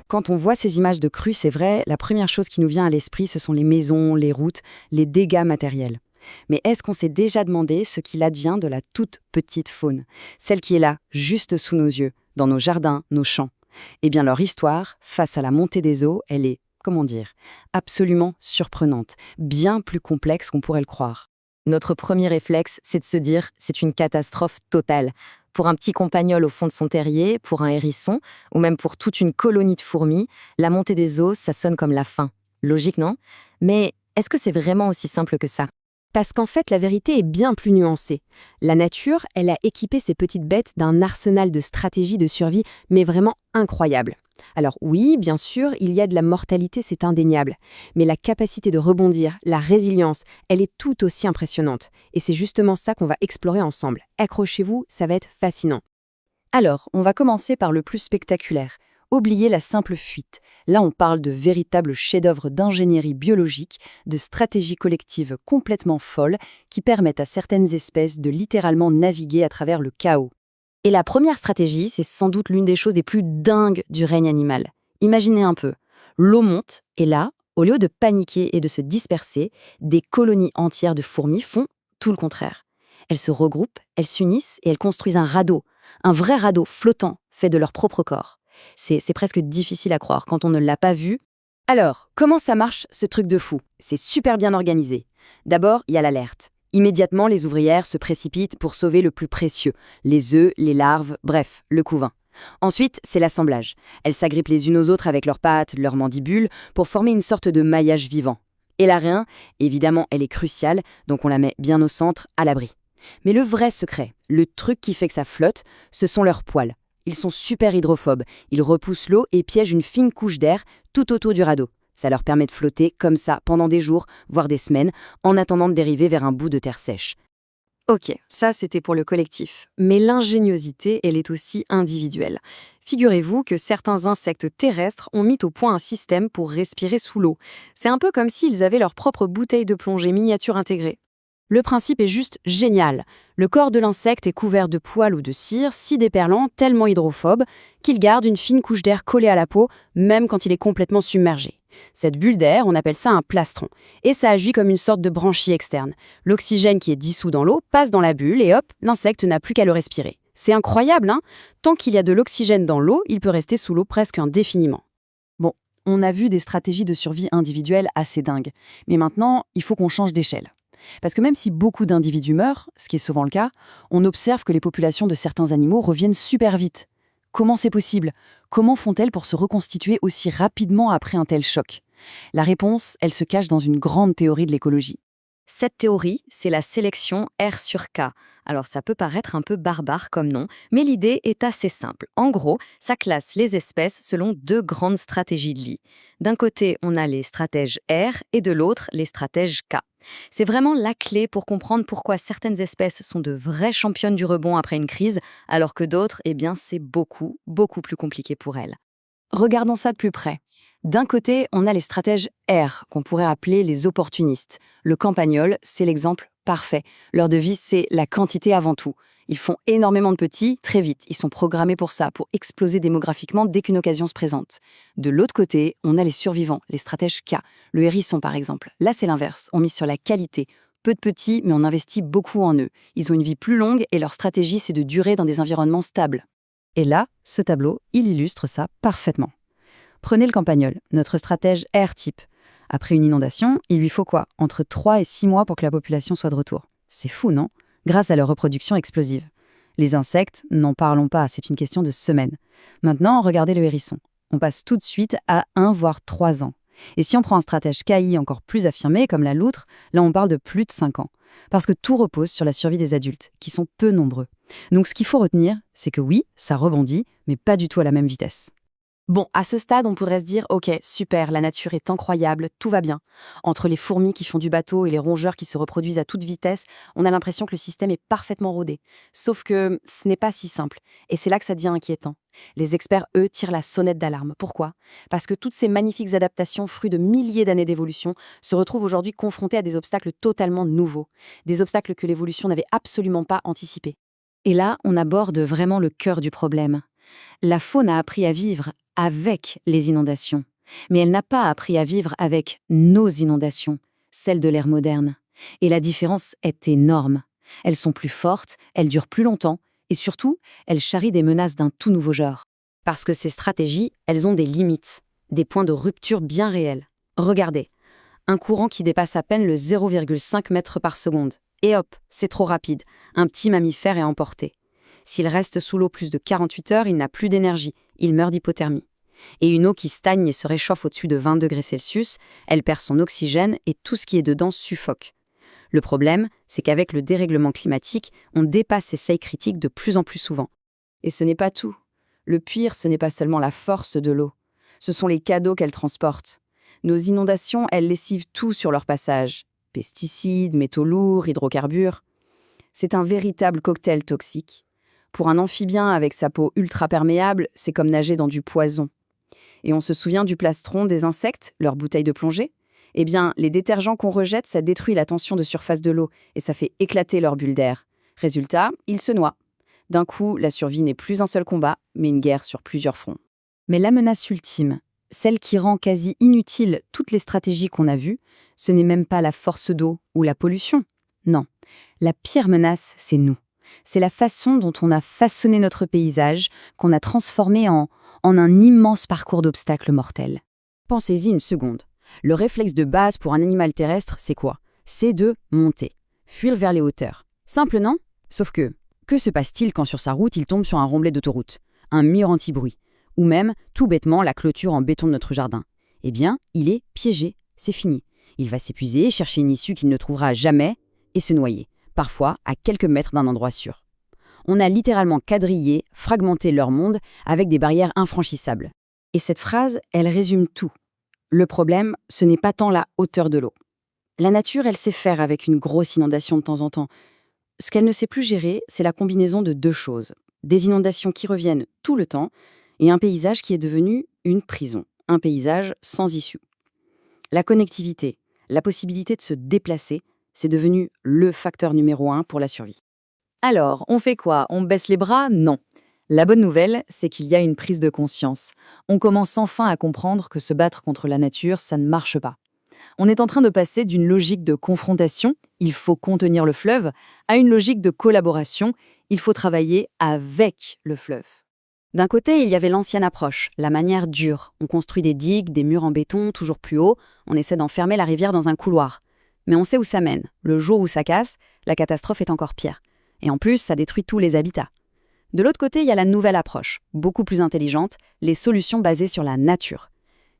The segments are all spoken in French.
Quand on voit ces images de crues, c'est vrai, la première chose qui nous vient à l'esprit, ce sont les maisons, les routes, les dégâts matériels. Mais est-ce qu'on s'est déjà demandé ce qu'il advient de la toute petite faune, celle qui est là, juste sous nos yeux, dans nos jardins, nos champs? Eh bien, leur histoire, face à la montée des eaux, elle est, comment dire, absolument surprenante, bien plus complexe qu'on pourrait le croire. Notre premier réflexe, c'est de se dire c'est une catastrophe totale. Pour un petit campagnol au fond de son terrier, pour un hérisson, ou même pour toute une colonie de fourmis, la montée des eaux, ça sonne comme la fin. Logique, non? Mais est-ce que c'est vraiment aussi simple que ça? Parce qu'en fait, la vérité est bien plus nuancée. La nature, elle a équipé ces petites bêtes d'un arsenal de stratégies de survie, mais vraiment incroyable. Alors oui, bien sûr, il y a de la mortalité, c'est indéniable. Mais la capacité de rebondir, la résilience, elle est tout aussi impressionnante. Et c'est justement ça qu'on va explorer ensemble. Accrochez-vous, ça va être fascinant. Alors, on va commencer par le plus spectaculaire. Oubliez la simple fuite. Là, on parle de véritables chefs-d'œuvre d'ingénierie biologique, de stratégies collectives complètement folles qui permettent à certaines espèces de littéralement naviguer à travers le chaos. Et la première stratégie, c'est sans doute l'une des choses les plus dingues du règne animal. Imaginez un peu. L'eau monte, et là, au lieu de paniquer et de se disperser, des colonies entières de fourmis font tout le contraire. Elles se regroupent, elles s'unissent et elles construisent un vrai radeau flottant fait de leur propre corps. C'est presque difficile à croire quand on ne l'a pas vu. Alors, comment ça marche ce truc de fou? C'est super bien organisé. D'abord, il y a l'alerte. Immédiatement, les ouvrières se précipitent pour sauver le plus précieux, les œufs, les larves, bref, le couvain. Ensuite, c'est l'assemblage. Elles s'agrippent les unes aux autres avec leurs pattes, leurs mandibules, pour former une sorte de maillage vivant. Et la reine, évidemment, elle est cruciale, donc on la met bien au centre, à l'abri. Mais le vrai secret, le truc qui fait que ça flotte, ce sont leurs poils. Ils sont super hydrophobes, ils repoussent l'eau et piègent une fine couche d'air tout autour du radeau. Ça leur permet de flotter comme ça pendant des jours, voire des semaines, en attendant de dériver vers un bout de terre sèche. Ok, ça c'était pour le collectif. Mais l'ingéniosité, elle est aussi individuelle. Figurez-vous que certains insectes terrestres ont mis au point un système pour respirer sous l'eau. C'est un peu comme s'ils avaient leur propre bouteille de plongée miniature intégrée. Le principe est juste génial. Le corps de l'insecte est couvert de poils ou de cire si déperlant, tellement hydrophobe, qu'il garde une fine couche d'air collée à la peau, même quand il est complètement submergé. Cette bulle d'air, on appelle ça un plastron, et ça agit comme une sorte de branchie externe. L'oxygène qui est dissous dans l'eau passe dans la bulle et hop, l'insecte n'a plus qu'à le respirer. C'est incroyable, hein? Tant qu'il y a de l'oxygène dans l'eau, il peut rester sous l'eau presque indéfiniment. Bon, on a vu des stratégies de survie individuelles assez dingues. Mais maintenant, il faut qu'on change d'échelle. Parce que même si beaucoup d'individus meurent, ce qui est souvent le cas, on observe que les populations de certains animaux reviennent super vite. Comment c'est possible? Comment font-elles pour se reconstituer aussi rapidement après un tel choc? La réponse, elle se cache dans une grande théorie de l'écologie. Cette théorie, c'est la sélection R sur K. Alors ça peut paraître un peu barbare comme nom, mais l'idée est assez simple. En gros, ça classe les espèces selon deux grandes stratégies de lit. D'un côté, on a les stratèges R et de l'autre, les stratèges K. C'est vraiment la clé pour comprendre pourquoi certaines espèces sont de vraies championnes du rebond après une crise, alors que d'autres, eh bien, c'est beaucoup, beaucoup plus compliqué pour elles. Regardons ça de plus près. D'un côté, on a les stratèges R, qu'on pourrait appeler les opportunistes. Le campagnol, c'est l'exemple parfait. Leur devise, c'est la quantité avant tout. Ils font énormément de petits, très vite. Ils sont programmés pour ça, pour exploser démographiquement dès qu'une occasion se présente. De l'autre côté, on a les survivants, les stratèges K. Le hérisson, par exemple. Là, c'est l'inverse. On mise sur la qualité. Peu de petits, mais on investit beaucoup en eux. Ils ont une vie plus longue et leur stratégie, c'est de durer dans des environnements stables. Et là, ce tableau, il illustre ça parfaitement. Prenez le campagnol, notre stratège R-type. Après une inondation, il lui faut quoi? Entre 3 et 6 mois pour que la population soit de retour. C'est fou, non? Grâce à leur reproduction explosive. Les insectes, n'en parlons pas, c'est une question de semaines. Maintenant, regardez le hérisson. On passe tout de suite à 1 voire 3 ans. Et si on prend un stratège KI encore plus affirmé, comme la loutre, là on parle de plus de 5 ans. Parce que tout repose sur la survie des adultes, qui sont peu nombreux. Donc ce qu'il faut retenir, c'est que oui, ça rebondit, mais pas du tout à la même vitesse. Bon, à ce stade, on pourrait se dire « Ok, super, la nature est incroyable, tout va bien ». Entre les fourmis qui font du bateau et les rongeurs qui se reproduisent à toute vitesse, on a l'impression que le système est parfaitement rodé. Sauf que ce n'est pas si simple, et c'est là que ça devient inquiétant. Les experts, eux, tirent la sonnette d'alarme. Pourquoi? Parce que toutes ces magnifiques adaptations, fruits de milliers d'années d'évolution, se retrouvent aujourd'hui confrontées à des obstacles totalement nouveaux. Des obstacles que l'évolution n'avait absolument pas anticipés. Et là, on aborde vraiment le cœur du problème. La faune a appris à vivre avec les inondations, mais elle n'a pas appris à vivre avec nos inondations, celles de l'ère moderne. Et la différence est énorme. Elles sont plus fortes, elles durent plus longtemps, et surtout, elles charrient des menaces d'un tout nouveau genre. Parce que ces stratégies, elles ont des limites, des points de rupture bien réels. Regardez, un courant qui dépasse à peine le 0,5 mètres par seconde. Et hop, c'est trop rapide, un petit mammifère est emporté. S'il reste sous l'eau plus de 48 heures, il n'a plus d'énergie, il meurt d'hypothermie. Et une eau qui stagne et se réchauffe au-dessus de 20 degrés Celsius, elle perd son oxygène et tout ce qui est dedans suffoque. Le problème, c'est qu'avec le dérèglement climatique, on dépasse ces seuils critiques de plus en plus souvent. Et ce n'est pas tout. Le pire, ce n'est pas seulement la force de l'eau. Ce sont les cadeaux qu'elle transporte. Nos inondations, elles lessivent tout sur leur passage. Pesticides, métaux lourds, hydrocarbures. C'est un véritable cocktail toxique. Pour un amphibien avec sa peau ultra perméable, c'est comme nager dans du poison. Et on se souvient du plastron des insectes, leurs bouteilles de plongée? Eh bien, les détergents qu'on rejette, ça détruit la tension de surface de l'eau et ça fait éclater leurs bulles d'air. Résultat, ils se noient. D'un coup, la survie n'est plus un seul combat, mais une guerre sur plusieurs fronts. Mais la menace ultime, celle qui rend quasi inutile toutes les stratégies qu'on a vues, ce n'est même pas la force d'eau ou la pollution. Non, la pire menace, c'est nous. C'est la façon dont on a façonné notre paysage, qu'on a transformé en un immense parcours d'obstacles mortels. Pensez-y une seconde. Le réflexe de base pour un animal terrestre, c'est quoi? C'est de monter, fuir vers les hauteurs. Simple, non? Sauf que se passe-t-il quand sur sa route, il tombe sur un remblai d'autoroute, un mur anti-bruit, ou même, tout bêtement, la clôture en béton de notre jardin? Eh bien, il est piégé, c'est fini. Il va s'épuiser, chercher une issue qu'il ne trouvera jamais, et se noyer, parfois à quelques mètres d'un endroit sûr. On a littéralement quadrillé, fragmenté leur monde avec des barrières infranchissables. Et cette phrase, elle résume tout. Le problème, ce n'est pas tant la hauteur de l'eau. La nature, elle sait faire avec une grosse inondation de temps en temps. Ce qu'elle ne sait plus gérer, c'est la combinaison de deux choses. Des inondations qui reviennent tout le temps et un paysage qui est devenu une prison, un paysage sans issue. La connectivité, la possibilité de se déplacer, c'est devenu le facteur numéro 1 pour la survie. Alors, on fait quoi? On baisse les bras? Non. La bonne nouvelle, c'est qu'il y a une prise de conscience. On commence enfin à comprendre que se battre contre la nature, ça ne marche pas. On est en train de passer d'une logique de confrontation, il faut contenir le fleuve, à une logique de collaboration, il faut travailler avec le fleuve. D'un côté, il y avait l'ancienne approche, la manière dure. On construit des digues, des murs en béton, toujours plus haut, on essaie d'enfermer la rivière dans un couloir. Mais on sait où ça mène. Le jour où ça casse, la catastrophe est encore pire. Et en plus, ça détruit tous les habitats. De l'autre côté, il y a la nouvelle approche, beaucoup plus intelligente, les solutions basées sur la nature.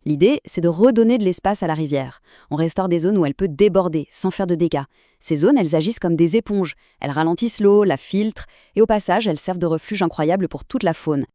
L'idée, c'est de redonner de l'espace à la rivière. On restaure des zones où elle peut déborder, sans faire de dégâts. Ces zones, elles agissent comme des éponges. Elles ralentissent l'eau, la filtrent, et au passage, elles servent de refuge incroyable pour toute la faune.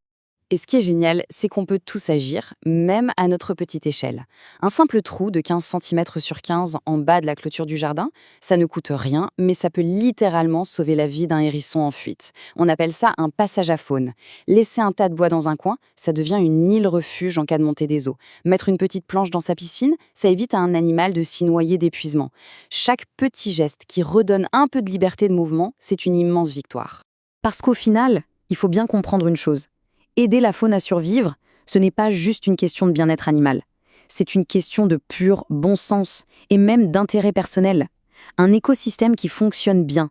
Et ce qui est génial, c'est qu'on peut tous agir, même à notre petite échelle. Un simple trou de 15 cm sur 15 en bas de la clôture du jardin, ça ne coûte rien, mais ça peut littéralement sauver la vie d'un hérisson en fuite. On appelle ça un passage à faune. Laisser un tas de bois dans un coin, ça devient une île refuge en cas de montée des eaux. Mettre une petite planche dans sa piscine, ça évite à un animal de s'y noyer d'épuisement. Chaque petit geste qui redonne un peu de liberté de mouvement, c'est une immense victoire. Parce qu'au final, il faut bien comprendre une chose. Aider la faune à survivre, ce n'est pas juste une question de bien-être animal. C'est une question de pur bon sens et même d'intérêt personnel. Un écosystème qui fonctionne bien,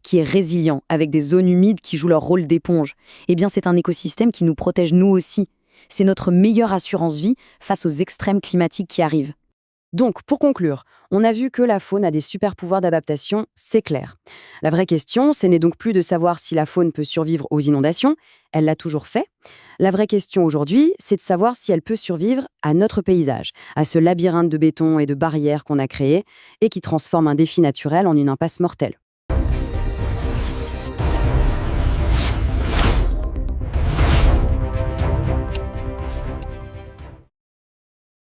qui est résilient, avec des zones humides qui jouent leur rôle d'éponge, eh bien c'est un écosystème qui nous protège nous aussi. C'est notre meilleure assurance-vie face aux extrêmes climatiques qui arrivent. Donc, pour conclure, on a vu que la faune a des super pouvoirs d'adaptation, c'est clair. La vraie question, ce n'est donc plus de savoir si la faune peut survivre aux inondations, elle l'a toujours fait. La vraie question aujourd'hui, c'est de savoir si elle peut survivre à notre paysage, à ce labyrinthe de béton et de barrières qu'on a créé et qui transforme un défi naturel en une impasse mortelle.